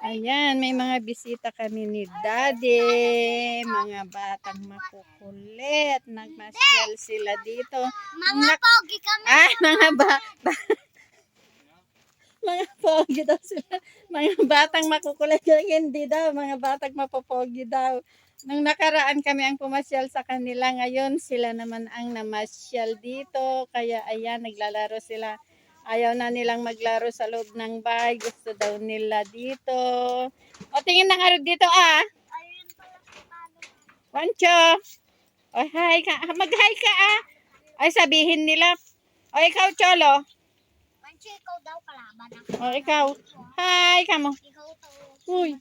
Ayan, may mga bisita kami ni Daddy. Mga batang makukulit. Nagmasyal sila dito. Mga pogi kami. Mga pogi daw sila. Mga batang makukulit. Hindi daw, mga batang mapopogi daw. Nung nakaraan kami ang pumasyal sa kanila, ngayon sila naman ang namasyal dito. Kaya ayan, naglalaro sila. Ayaw na nilang maglaro sa loob ng bahay. Gusto daw nila dito. O, tingin na nga rin dito ah. Ayun pala si Mano. Wancho. O, hi ka. Mag-hi ka ah. Ay, sabihin nila. O, ikaw, Cholo. Manchi, ikaw daw kalaban ako. O, ikaw. Hi, kamo. Ikaw to. Uy.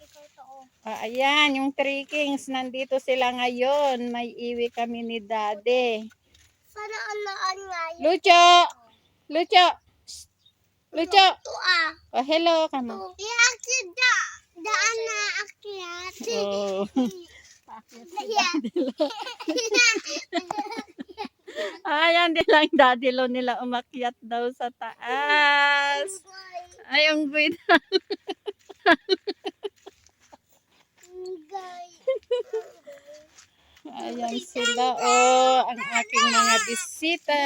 Ikaw to. Ayan, yung Three Kings. Nandito sila ngayon. May iwi kami ni Daddy. Sana alaan nga yun. Lucho. Lucho. Shh. Lucho. Ito ah. Oh, hello, kamo. Iakit daan na akyat. Oh. Ayan, di lang Daddy Lo nila umakyat daw sa taas. Ay, ang guid. Ayan sila, oh, ang aking mga bisita.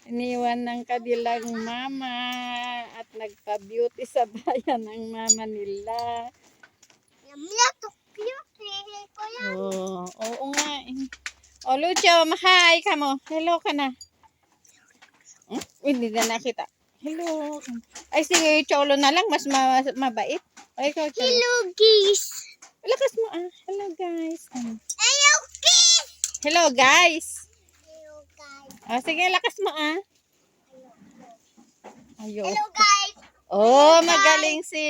Iniwan ng kanilang mama at nagpa-beauty sa bayan ang mama nila. Yamla to cute eh. Kuya. Oh, oo nga. Oh, Lucho, hi ka mo. Hello ka na. Hindi na nakita. Hello. Ay, si Cholo na lang, mas mabait. Ay, ikaw, Cholo. Hello guys. Lakas mo ah. Hello, guys. Hello guys. Hello, guys. Hello guys. Oh, sige, lakas mo ah. Ayo. Hello guys. Oh, magaling si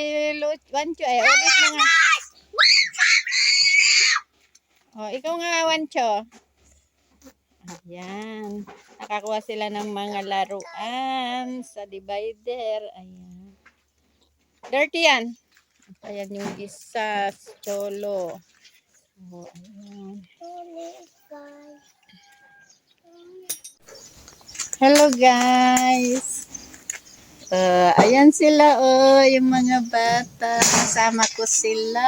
Wancho. Eh, ulit na nga. Oh, ikaw nga, Wancho. Ayan. Nakakuha sila ng mga laruan sa divider. Ayan. Dirty yan. Ayan yung isa, Cholo. Oh, ayan. Hello, guys. Ayan sila, oh, yung mga bata. Kasama ko sila.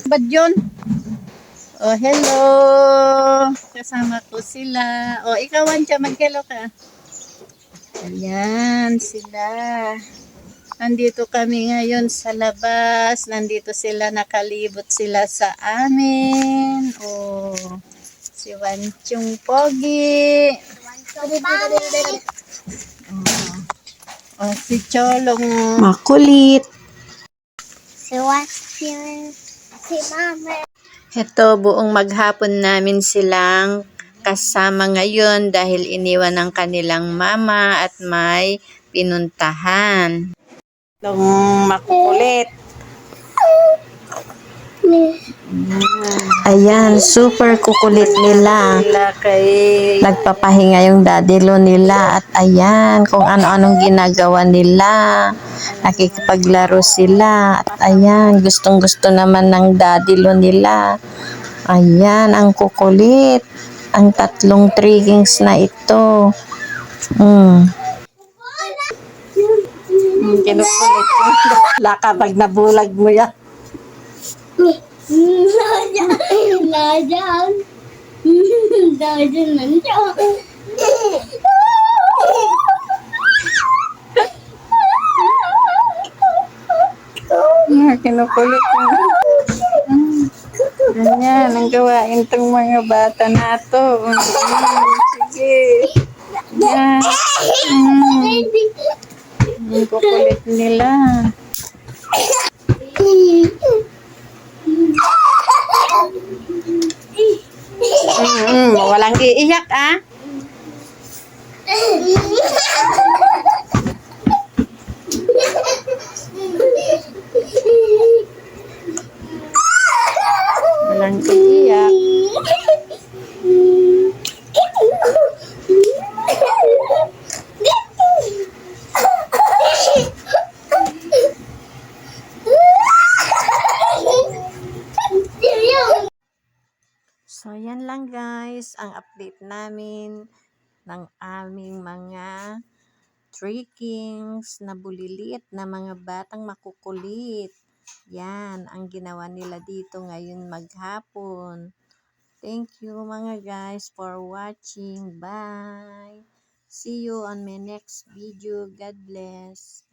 Ba't yun? Oh, hello. Kasama ko sila. Oh, ikaw, Wancha, mag-hello ka. Ayan, sila. Nandito kami ngayon sa labas. Nandito sila, nakalibot sila sa amin. Oh, si Wanchong Pogi. Oh, si Cholong makulit. Si Mama. Ito, buong maghapon namin silang kasama ngayon dahil iniwan ng kanilang mama at may pinuntahan. Itong makukulit. Ayan, super kukulit nila. Nagpapahinga yung Daddy Lo nila at ayan, kung ano-anong ginagawa nila. Nakikipaglaro sila at ayan, gustong-gusto naman ng Daddy Lo nila. Ayan, ang kukulit. Ang tatlong Three Kings na ito. Kinukulit ko. Laka pag nabulag mo yan. Najan. Nandiyan. Kinukulit ko. Ganyan, ang gawain tong mga bata na to. Sige. Yan. Ang kukulit nila. Walang iiyak ah. Walang iiyak. So, yan lang guys, ang update namin ng aming mga Three Kings na bulilit na mga batang makukulit. Yan ang ginawa nila dito ngayon maghapon. Thank you mga guys for watching. Bye! See you on my next video. God bless.